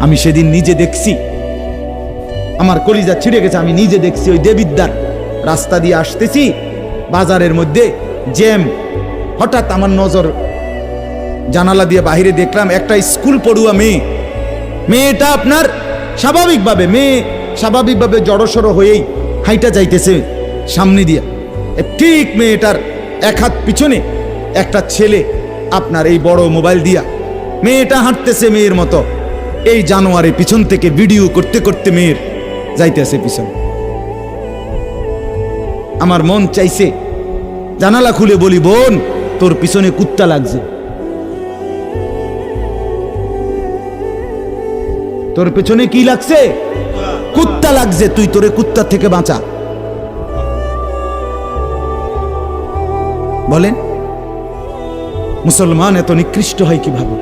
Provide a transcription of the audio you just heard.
আমি সেদিন নিজে দেখছি, আমার কলিজা ছিঁড়ে গেছে। আমি নিজে দেখছি ওই দেবিদ্যার রাস্তা দিয়ে আসতেছি, বাজারের মধ্যে জ্যাম। হঠাৎ আমার নজর জানালা দিয়ে বাহিরে দেখলাম একটা স্কুল পড়ুয়া মেয়েটা আপনার স্বাভাবিকভাবে জড়সড় হয়েই হাইটা যাইতেছে সামনে দিয়া। ঠিক মেয়েটার এক হাত পিছনে একটা ছেলে আপনার এই বড় মোবাইল দিয়া, মেয়েটা হাঁটতেছে মেয়ের মতো, এই জানোয়ারে পিছন থেকে ভিডিও করতে করতে মেয়ের যাইতেছে পিছনে। আমার মন চাইছে জানালা খুলে বলি, বোন তোর পিছনে কুত্তা লাগছে, তোর পেছনে কি লাগছে? কুত্তা লাগছে, তুই তোরে কুত্তা থেকে বাঁচা। বলেন মুসলমান এত নিকৃষ্ট হয় কিভাবে?